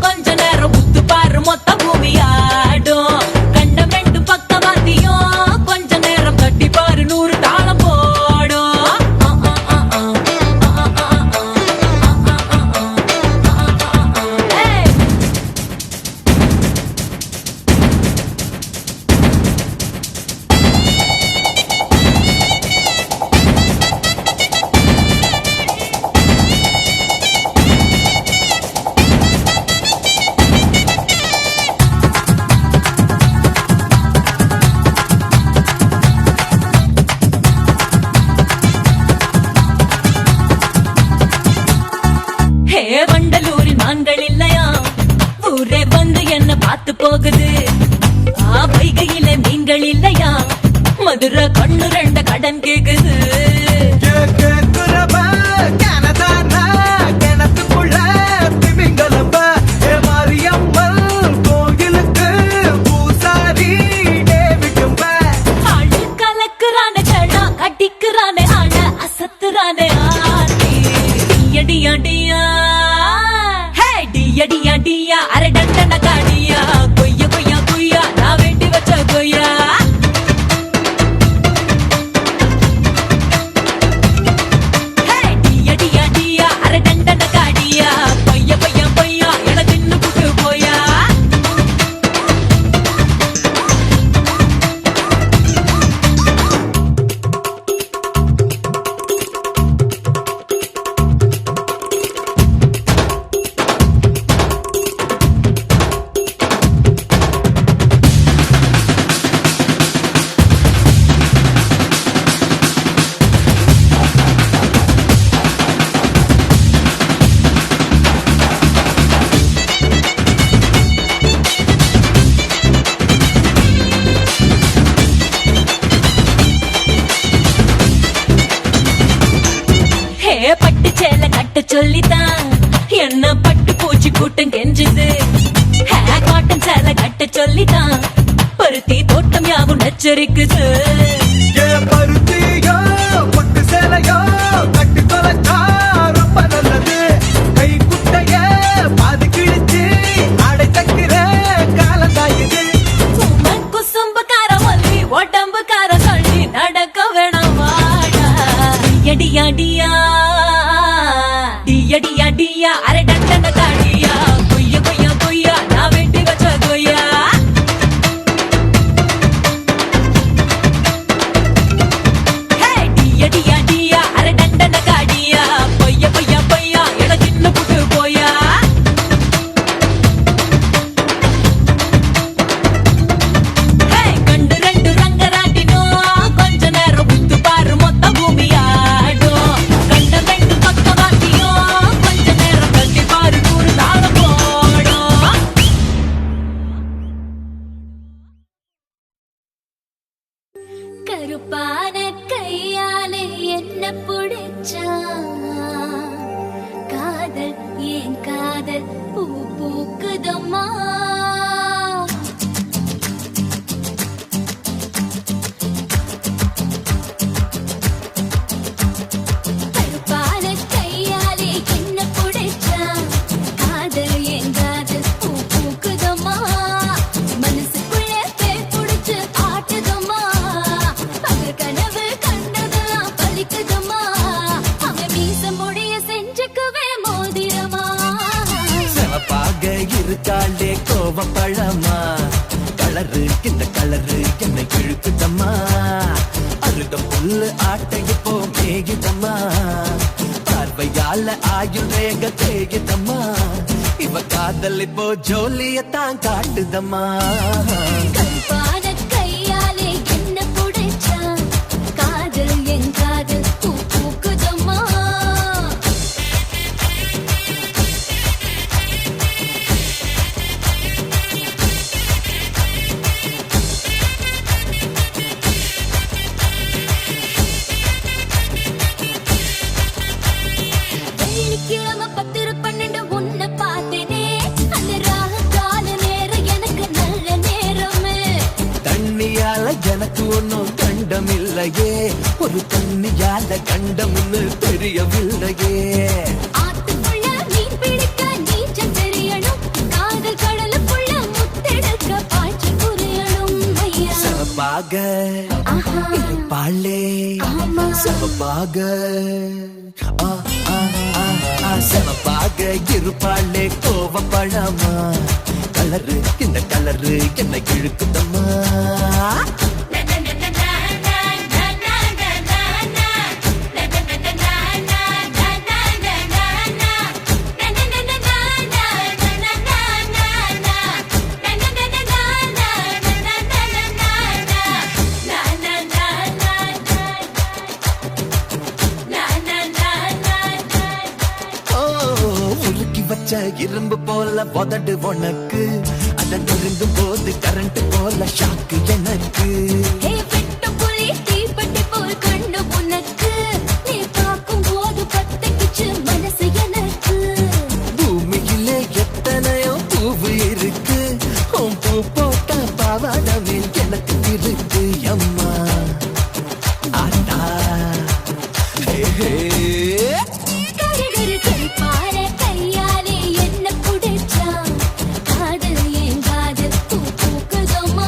கொஞ்ச நேரம் உத்து பாரு மொத்த பூமியாடும் கண்டம் ரெண்டு பக்கவாத்தியும் கொஞ்ச நேரம் தட்டி பாரு 100 தாளம் போடும் ஹே வண்டலூரில் மான்கள் இல்லையா ஊரே வந்து என்ன பார்த்து போகுது வைகையில மீன்கள் இல்லையா மதுரை கண்ணு ரெண்ட கடன் கேக்குது கிணத்துக்குள்ள திமிங்கலம்ப மாரியம்மன் கோயிலுக்கு பூசாரி டேவிடும்ப ஆளு கலக்குறானே கடா கட்டிக்குறானே ஆன அசத்துறானே ஆட்டி டியா டியா டியா டியா டியா அரை டண்டன காடியா கொய்யா கொய்யா கொய்யா நான் வெட்டி வச்ச கொய்யா டியா டியா டியா அரை டண்டன காடியா பையா பையா பையா என தின்னு புட்டு போயா பட்டு சேலை கட்ட சொல்லித்தான் என்ன பட்டு பூச்சி கூட்டம் கெஞ்சுது காட்டன் சேலை கட்ட சொல்லித்தான் பருத்தி தோட்டம் யாவும் நச்சரிக்குது பருத்தியோ பட்டு சேலையோ கட்டு தொலைச்சா ரொம்ப நல்லது கை குட்டைய பாதி கிழிச்சு ஆடை தக்கிற காலந்தாயுது குசும்பு கார மல்லி ஓட்ட தண்டன தாடியா கொய்யா கொய்யா கொய்யா நான் வெட்டி வச்ச கொய்யா டியா டியா டியா அரை தண்டன காடியா பொய்யா பொய்யா பொய்யா எட சின்ன புட்டு போயா கண்டு ரெண்டு ரங்கராட்டினோ கொஞ்ச நேரம் புத்து பாரு மொத்த பூமியாடும் கண்ட ரெண்டு பக்க வாக்கியோ கொஞ்ச நேரம் கட்டி பாரு நூறு தாளம் போடும் கருப்பான கையாலே என்ன புடிச்சா காதல் ஏன் காதல் பூ பூக்குதம்மா கருப்பான கையாலே என்ன புடிச்சா காதல் ஏன் காதல் பூ பூக்குதம்மா மனசுக்குள்ள பேய் புடிச்சு ஆட்டுதம்மா பகல் கனவு கண்டதெல்லாம் பலிக்குதம்மா அவன் மீச முடிய செஞ்சுக்குவே மோதிரமா சிவப்பாக இருக்காளே கோவப்பழமா கலரு இந்த கலரு என்னை இழுக்குதம்மா அழுத புல்லு ஆட்டை இப்போ மேகிதம்மா பார்வையால ஆயுள் ரேக தேகிதம்மா இவ காதல் இப்போ ஜோலியத்தான் காட்டுதம்மா கருப்பான கையாலே என்ன புடிச்சா காதல் என் காதல் பூ பூக்குதம்மா வெள்ளிக்கிழமை 10-12 உன்னை பார்த்தேனே அந்த ராக கால நேரம் எனக்கு நல்ல நேரமே தண்ணியால எனக்கு ஒன்னும் கண்டமில்லையே ஒரு தண்ணியால கண்டம்னு தெரியவில்லையே ஆத்துக்குள்ள மீன் பிடிக்க நீச்சல் தெரியணும் காதல் கடலுக்குள்ள முத்தெடுக்க பாய்ச்சி புரியணும் ஐயா சிவப்பாக ஆஹா இருப்பாளே ஆமா சிவப்பாக ஆ, ஆ, ஆ, ஆ, சிவப்பாக இருப்பாளே கோவப்பழமா கலரு இந்த கலரு என்ன இழுக்குதம்மா ஓ, உருக்கி வச்ச இரும்பு போல உதடு உனக்கு அத நெருங்கும் போது கரண்ட் போல ஷாக்கு எனக்கு ஹே வெட்ட புலி தீப்பெட்டி போல் கண்டு உனக்கு நீ பார்க்கும் போது பத்திக்கிச்சு மனசு எனக்கு பூமியிலே எத்தனையோ பூவு இருக்கு உன் பூ போட்ட பாவாடமே எனக்கு இருக்கு அம்மா ஆட்டா ஹே, ஹே. கரு கரு கருப்பான கையாலே என்ன புடிச்சா காதல் ஏன் காதல் பூ பூக்குதம்மா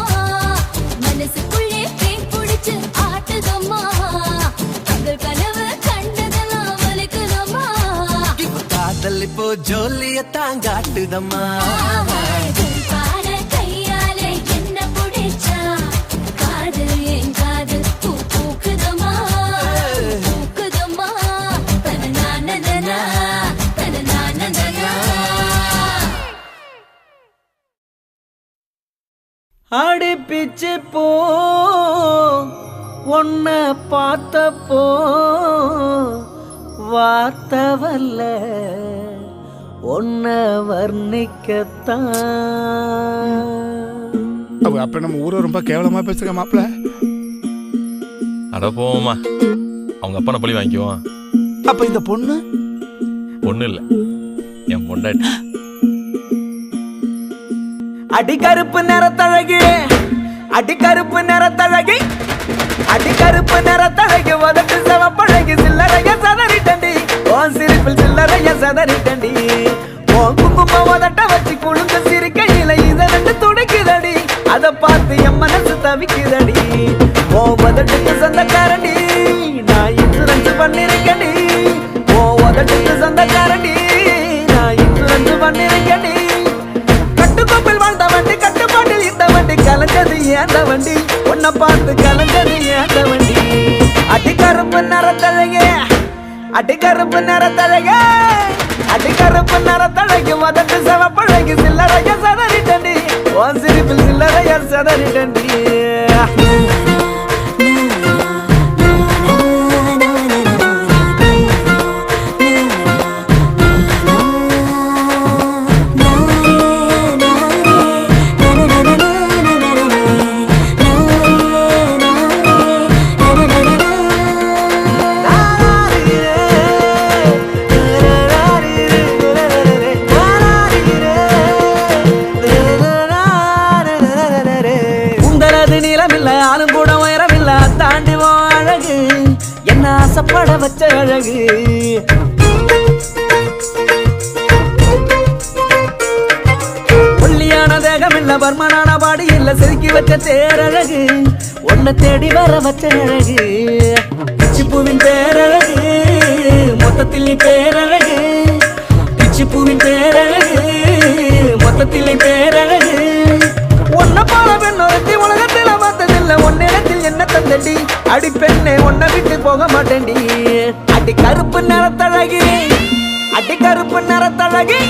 மனசுக்குள்ளே பேய் புடிச்சு ஆட்டுதம்மா பகல் கனவு கண்டதெல்லாம் வலிக்குதம்மா இவ காதல் இப்போ ஜோலியத்தான் காட்டுதம்மா கருப்பான கையாலே என்ன புடிச்சா காதல் ஏன் காதல் பூ பூக்குதம்மா பூக்குதம்மா தனநானனா தனநானனா ஆடி பிச்சு போ உன்ன பார்த்தப்போ வார்த்தவல்ல உன்ன வர்ணிக்கத்தான் அப்ப நம்ம ஊரை ரொம்ப கேவலமா பேசுற மாப்பிள. அட போமா, அவங்க அப்பா பழி வாங்கிக்குவான். அப்ப இந்த பொண்ணு ஒண்ணு இல்ல, என் பொண்டாட்டி. அடிக்கருப்பு நிறத்தழகி, அடிக்கருப்பு நிறத்தழகி, அடிக்கருப்பு நிறத்தழகி, உதட்டு சிவப்பழகி, சில்லறைய சதறிட்டண்டி, உன் சிரிப்பில் சில்லறைய சதறிட்டண்டி, உன் குங்கும உதட்ட வச்சு குழுந்து சிரிக்கையில இத ரெண்டு துடிக்குதடி, அத பார்த்து என் மனசு தவிக்குதடி, உன் உதட்டுக்கு சொந்தக்காரண்டி, நான் இன்சூரன்ஸ் பண்ணிருக்கண்டி, உன் உதட்டுக்கு சொந்தக்காரண்டி, நான் இன்சூரன்ஸ் அடி கலஞ்சது ஏந்த வண்டி உன்னை பார்த்து கலஞ்சது ஏந்த வண்டி அடி கருப்பு நிறத்தழகே அடி கருப்பு நிறத்தழகே அடி கருப்பு நிறத்தழகி மதட்டு செவப்பழகி சில்லறைய சதறிட்டண்டி ஓ சிரிப்பில் சில்லறைய சதறிட்டண்டி ஆளும் கூட உயரமில்ல தாண்டி அழகு என்ன ஆசைப்பட வச்ச அழகு ஒல்லியான தேகம் இல்ல பர்மனான பாடி இல்ல செதுக்கி வச்ச தேரழகு ஒன்ன தேடி வர வச்ச அழகு பிச்சிப்பூவின் பேரழகு மொத்தத்தில் நீ பேரழகு பிச்சிப்பூவின் பேரழகு மொத்தத்தில் நீ பேரழகு ஒன்ன போல பெண்ணொருத்தி உலகத்தில் பார்த்ததில்ல ஒன்னிடத்தில் என்ன தந்தடி அடி பெண்ணே உன்னை விட்டு போக மாட்டேன்டி அடி கருப்பு நிறத்தழகி அடி கருப்பு நிறத்தழகி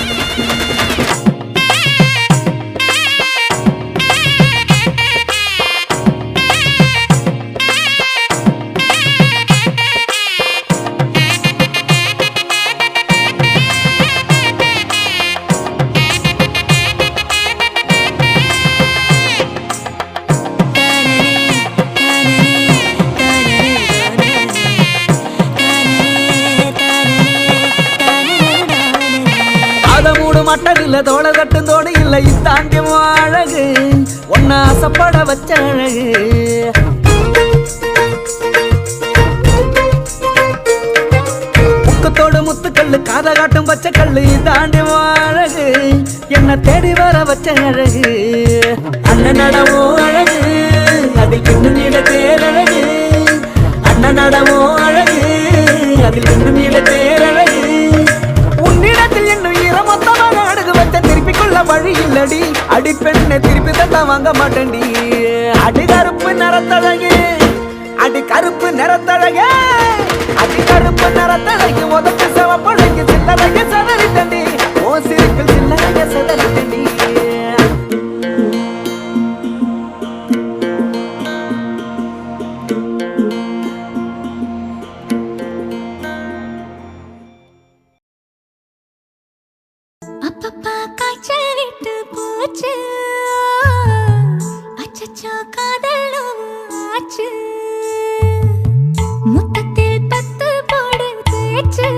மட்டதில்ல தோள கட்டும் தோடு இல்ல இத்தாண்டி அழகு ஒன்ன ஆசைப்பட வச்ச அழகு முக்கத்தோடு முத்துக்கல்லு காத காட்டும் பச்சை கல்லு இத்தாண்டி அழகு என்ன தேடி வர வச்ச அழகு அண்ணன் நடவோ அழகு அதில் இன்னும் நீட தேரழகு அண்ணன் நடவோ அழகு அதில் இன்னும் நீட தேரழகு உன்னிடத்தில் இன்னும் ஈரமொத்தமாக அடகு வச்ச திருப்பி கொள்ள வழி இல்லடி அடி பெண்ணை திருப்பி தட்ட வாங்க மாட்டேன்டி அடி கருப்பு நிறத்தழகு அடி கருப்பு நிறத்தழகு அடி கருப்பு நிறத்தழகு உதட்டு செவப்பழகு சில்லறைய சதறிட்டண்டி ஓ சிரிப்பில் சில்லறைய சதறிட்டண்டி அப்பப்பா காய்ச்சல் விட்டு போச்சு அச்சச்சோ காதலும் ஆச்சு முத்தத்தில் பத்து போடு தேய்ச்சு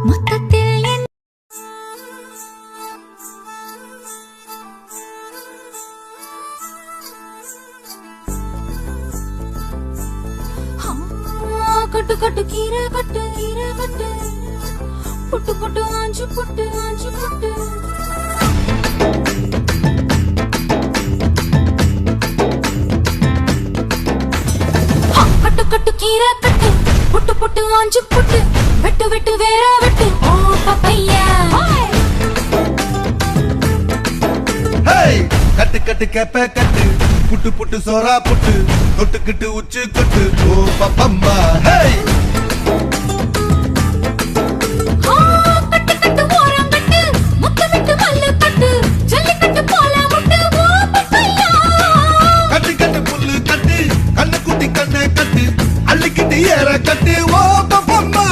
மொத்தத்தில் என் கொட்டு கொட்டு கீரை கொட்டு புட்டு புட்டு ஆஞ்சு புட்டு கட்டு கட்டு கீரை கட்டு புட்டு புட்டு ஆஞ்சு புட்டு வெட்டு வெட்டு வேற வெட்டு ஓ பப்பையா கட்டு கட்டு கேப்ப கட்டு புட்டு புட்டு சோரா புட்டு தொட்டுக்கிட்டு உச்சு கொட்டு ஓ பப்பம்மா ஹே கட்டு ஓ பப்பம்மா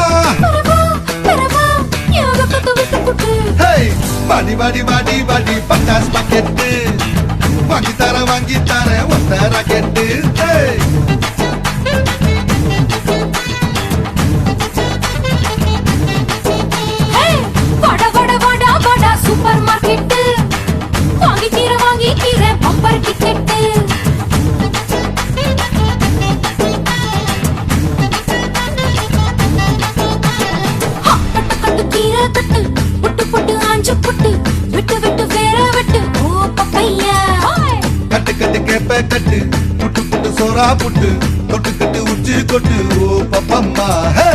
பாடி பாடி பாடி பாடி பட்டாஸ் பாக்கெட்டு வாங்கி தர ஒத்த ராக்கெட்டு சூப்பர் மார்க்கெட் வாங்கி கீர பம்பர் டிக்கெட் கட்டு புட்டு புட்டு சோரா புட்டு தொட்டுக்கிட்டு உச்சி கொட்டு ஓ பப்பம்மா ஹே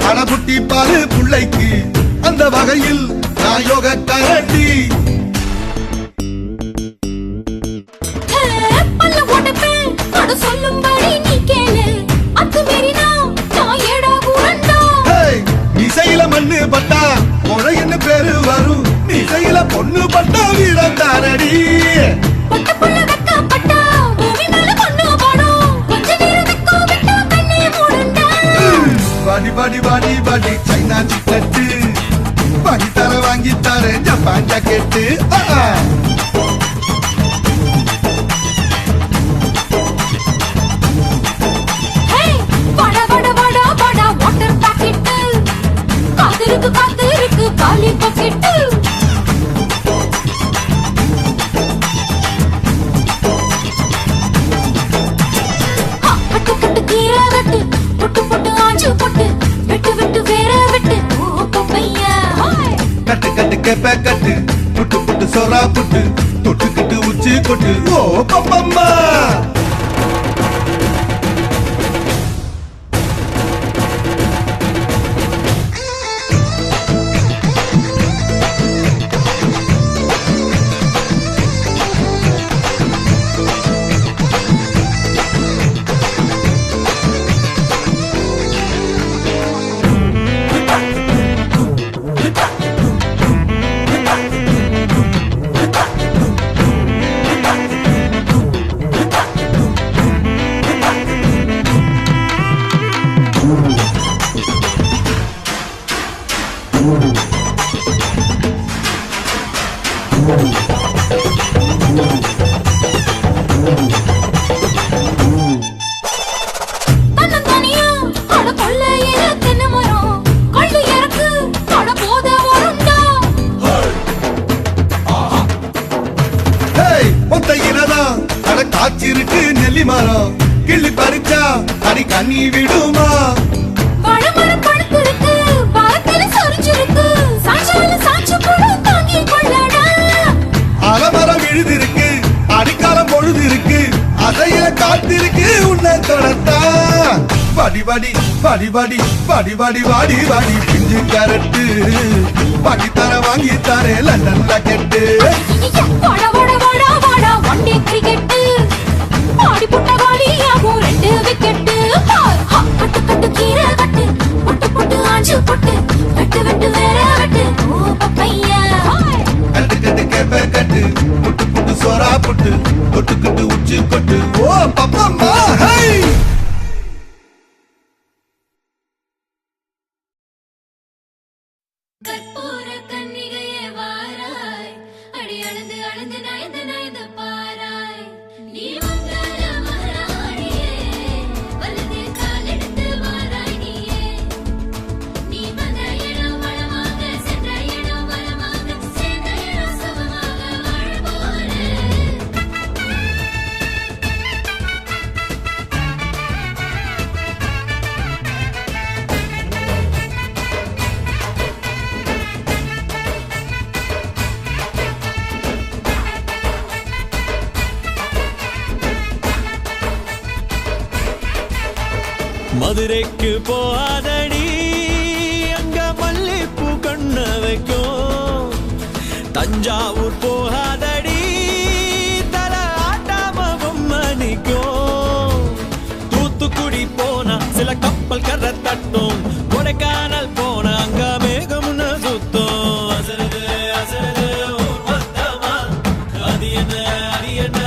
அடபுட்டி பாரு புள்ளைக்கு அந்த வகையில் நான் யோக கரண்டி பல்ல உடைப்பேன் அட சொல்லும்படி நீ கேளு அத்துமீறினா நான் ஏடா கூடண்டா இசையில மண்ணு பட்டா முறைன்னு பேரு வரும் இசையில பொண்ணு பட்டா வீரம் தானடி பட்ட புள்ள வெக்கப்பட்டா பூமி மேல பொண்ணு போடும் கொஞ்ச நேரம் வெக்கோ விட்டா கண்ணே மூடுண்டா பாடி பாடி பாடி பாடி சைனா சிக்கட்டு வாங்கி தர வாங்கி தர ஜப்பான் ஜாக்கெட்டு காத்திருக்கு காலி பக்கெட்டு கட்டு கட்டு கீரை வெட்டு பொட்டு பொட்டு ஆஞ்சு பொட்டு வெட்டு வெட்டு வேற வெட்டு ஓ பப்பையா கட்டு கட்டு கேப்ப கட்டு புட்டு புட்டு சோறா புட்டு தொட்டுக்கிட்டு உச்சி கொட்டு ஓ பப்பம்மா காய்ச்சிருக்கு நெல்லி மரம் கிள்ளி பறிச்சா அடி கண்ணி விடுமா பழமரம் பழுத்திருக்கு பாரத்தில சொரிஞ்சிருக்கு சாட்சால சாட்சி போடு தாங்கி கொள்ளடா அலமரம் விழுதிருக்கு அடிக்காலம் பொழுது இருக்கு அதையில காத்திருக்கு உன்னை தொடத்தா பாடி பாடி பாடி பாடி பாடி பாடி வாடி வாடி பிஞ்சு கரட்டு பாடி தர வாங்கி தரே லண்டன்ல கெட்டு வாடா வாடா வாடா வாடா ஒன்டே கிரிக்கெட் ஆடி புட்ட வாலியாகும் ரெண்டு விக்கெட் கட்டு கட்டு கீரை கட்டு பொட்டு பொட்டு ஆஞ்சு பொட்டு வெட்டு வெட்டு வேற வெட்டு ஓ பப்பையா கட்டு கட்டு கேப்ப கட்டு புட்டு புட்டு சோறா புட்டு தொட்டுக்கிட்டு உச்சி கொட்டு ஓ பப்பம்மா ஹை கற்பூர கன்னிகையே வாராய் அடி அளந்து அளந்து நயந்து நயந்து பாராய் நீ மங்கள மகாராணியே வலது கால் எடுத்து வாராய் நீயே நீ வந்த இடம் வளமாக சென்ற இடம் வளமாக சேர்ந்த இடம் சுகமாக வாழ போறேன் மதுரைக்கு போகாதடி அங்க மல்லிப்பூ கண்ண வைக்கும் தஞ்சாவூர் போகாதடி தல ஆட்டாம பொம்மணிக்கும் தூத்துக்குடி போனா சில கப்பல் கரை தட்டும் கொடைக்கானல் போனா அங்க மேகம்னு சுத்தும் அசருது அசருது ஊர் மொத்தமா அது என்ன அது என்ன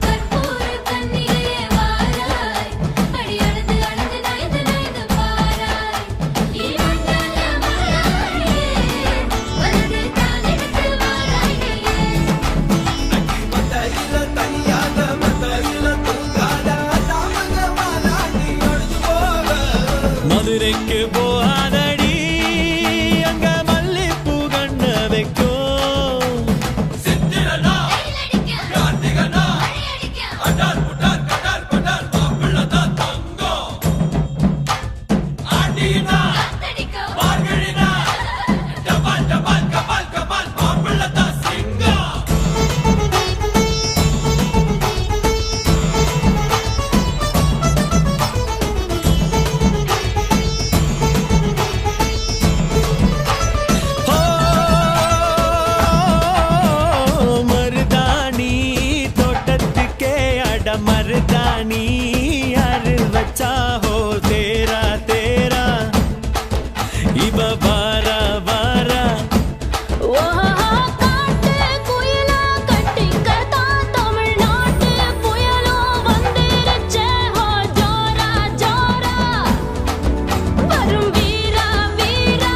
கற்பூர கன்னிகையே வாராய் அடி அளந்து அளந்து நயந்து நயந்து பாராய் நீ மங்கள மகாராணியே வலது கால் எடுத்து வாராய் நீயே மதுரைக்கு போகாதடி அங்க மல்லிப்பூ கண்ண வைக்கும் तेरा हो तेरा तेरा इव बारा बारा காட்டு குயிலா கட்டிக்கதா தமிழ்நாட்டு புயலும் வந்துருச்சே ஹோ ஜோரா ஜோரா வரும் வீரா வீரா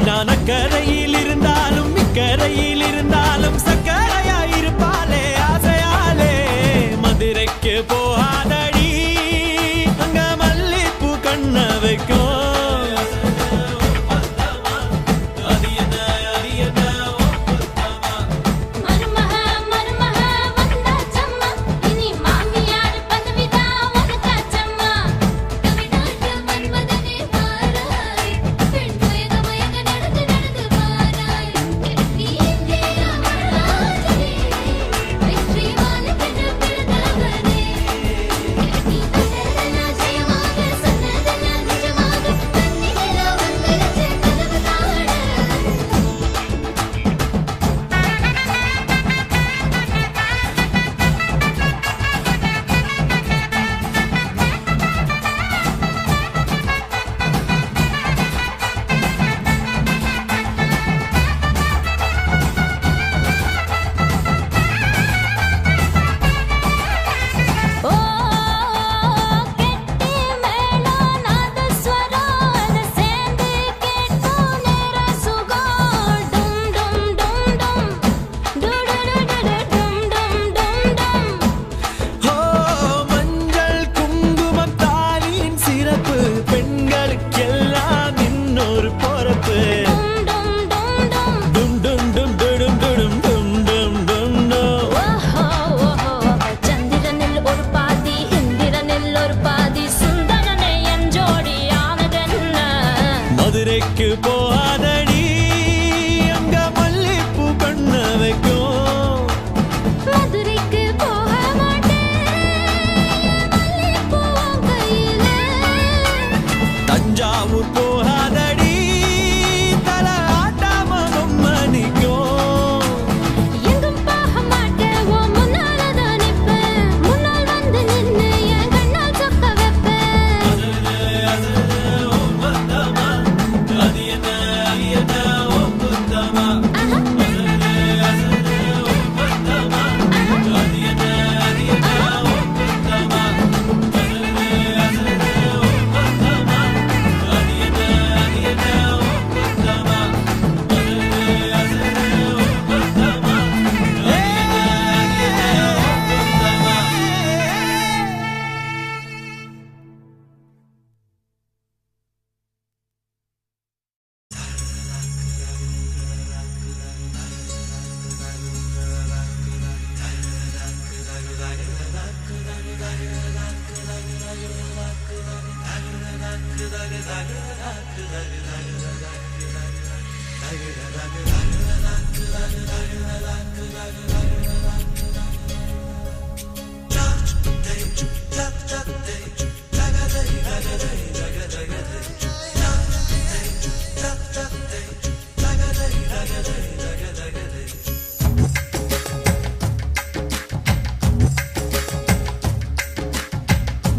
நான் அக்கரையில் இருந்தாலும் இக்கரையில் இருந்தாலும் சக்கரையாயிருப்பாளே ஆசையாலே மதுரைக்கு போகாதடி அங்க மல்லிப்பூ கண்ண வைக்கும் மருமக மருமக வந்தாச்சம்மா இனி மாமியார் பதவிதா உனக்காச்சம்மா தமிழ்நாட்டு மன்மதனே வாராய் பெண் மயங்க மயங்க நடந்து நடந்து வாராய் நீ இந்தியா மகாராஜனே வெற்றி வாழுகின்ற பிறந்தவனே நீ சொன்னதெல்லாம் ஜெயமாக சொன்னதெல்லாம் நிஜமாக கண்ணிகளோ வந்துருச்சு கனவு காண ஓ கெட்டி மேளம் நாதஸ்வரம் அது சேர்ந்து கேட்கும் நேர சுகம் டும் டும் டும் டும் டுடுடுடுடு டும் டும் டும் டும் ஓ மஞ்சள் குங்குமம் தாலியின் சிறப்பு பெண்களுக்கெல்லாம் இன்னொரு பொறுப்பு டும் டும் டும் டும் டும் டும் டும் டும் டும் டும் டும் டும் டும் ஓஹோ ஓஹோ சந்திரனில் ஒரு பாதி இந்திரனில் ஒரு பாதி சுந்தரனே என் ஜோடியானதென்ன மதுரைக்கு போகாதடி அங்க மல்லிப்பூ கண்ண வைக்கும் மதுரைக்கு போக மாட்டேன் மல்லிப்பூ உன் கையில தஞ்சாவூர் போகாதடி தல ஆட்டாம மணிக்கும் எங்கும் போக மாட்டேன் உன் முன்னாலதான் நிப்பேன் முன்னால் வந்து நின்னு என் கண்ணால் சொக்க வைப்பேன் அது என்ன ஒப்புத்தமா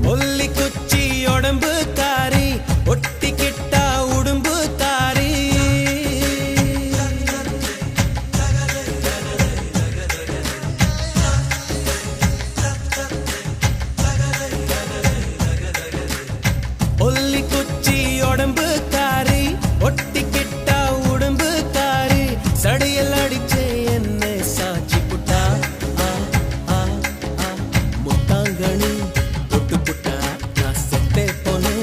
ஒல்லி குச்சி உடம்பு காரி ஒட்டிக்கிட்டா உடும்பு காரி ஒல்லி குச்சி உடம்பு காரி ஒட்டிக்கிட்டா உடம்பு காரி சடையல் அடிச்சே என்ன சாட்சி புட்டா ஆ ஆ ஆ முட்டாங்கணி தொட்டு புட்டா நான் செப்பே போனே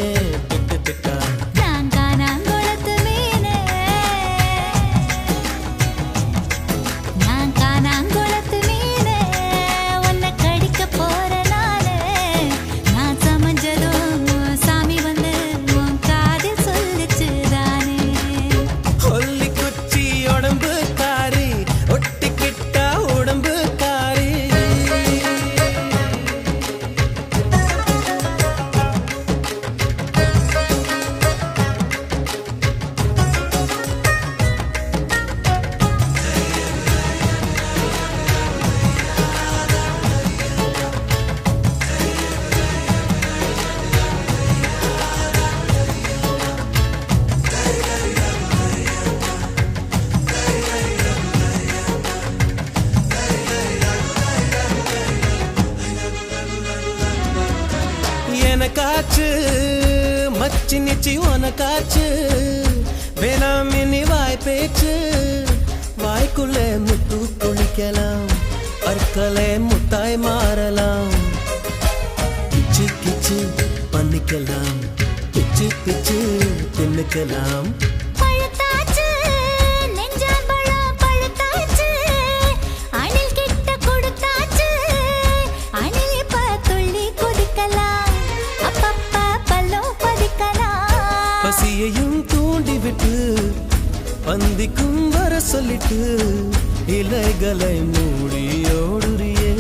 எனக்காச்சு மச்சி நிச்சி உனக்காச்சு வேணாம் இனி வாய் பேச்சு வாய்க்குள்ள முத்து குளிக்கலாம் பற்களே முத்தாய் மாறலாம் கிச்சு கிச்சு பண்ணிக்கலாம் பிச்சு பிச்சு தின்னுக்கலாம் பழுத்தாச்சு நெஞ்சாம்பழம் பழுத்தாச்சு அணில் கிட்ட கொடுத்தாச்சு அணில் இப்ப துள்ளி குதிக்கலாம் அப்பப்ப பல்லும் பதிக்கலாம் பசியையும் தூண்டி விட்டு பந்திக்கும் வர சொல்லிட்டு இலைகளை மூடி ஓடுறியே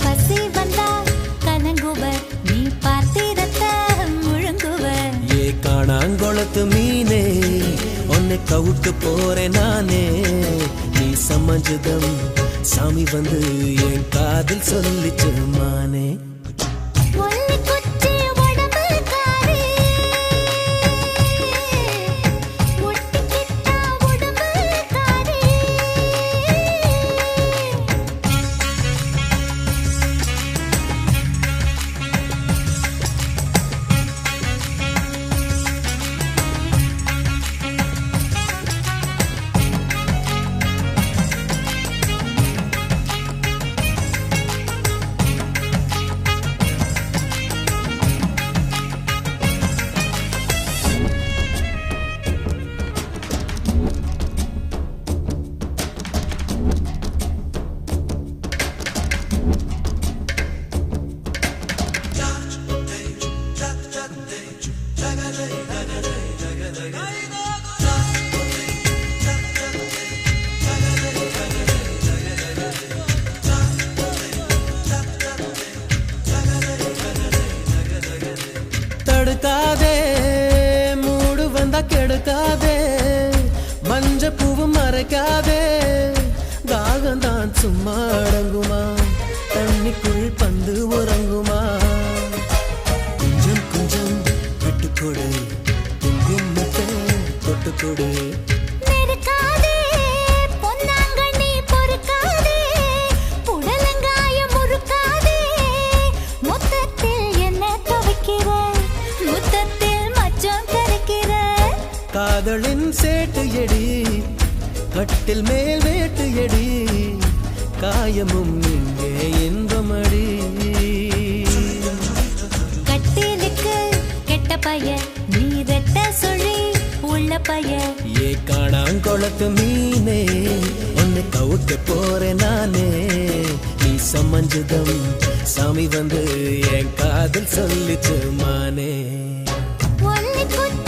பசி வந்தா கலங்குவர் நீ பார்த்திரத்த முழுங்குவர் ஏ காணாங்கொளத்து மீனே உன்னை கவுட்டு போறேன் நானே நீ சமஞ்சதம் சாமி வந்து என் காதில் சொல்லிச்சு மானே ஒல்லி குச்சி உடம்புக்காரி ஒட்டிக்கிட்டா உடம்புக்காரி தடுக்காதே மூடு வந்தா கெடுக்காதே மஞ்ச பூவும் மறைக்காதே தாகந்தான் சும்மா அடங்குமா தண்ணிக்குள் பந்து உறங்குமா கொஞ்சம் கொஞ்சம் விட்டுக்கொடு குங்குமத்தை தொட்டுக்கொடு நெருக்காதே பொன்னாங்கண்ணி பொறுக்காதே புடலங்காயம் முறுக்காதே மொத்தத்தில் என்ன துவைக்கிற முத்தத்தில் மச்சம் கரைக்கிற காதலின் சேட்டு எடி கட்டில் மேல் வேட்டு எடி காயமும் இங்கே இன்பமடி கட்டிலுக்கு கெட்ட பைய நீ ரெட்ட சொல்லி உள்ள பைய ஏ காணாங்கொளத்து மீனே உன்னை கவுக்க போறேன் நானே நீ சமஞ்சதம் சாமி வந்து என் காதில் சொல்லிச்சு மானே ஒல்லி குச்சி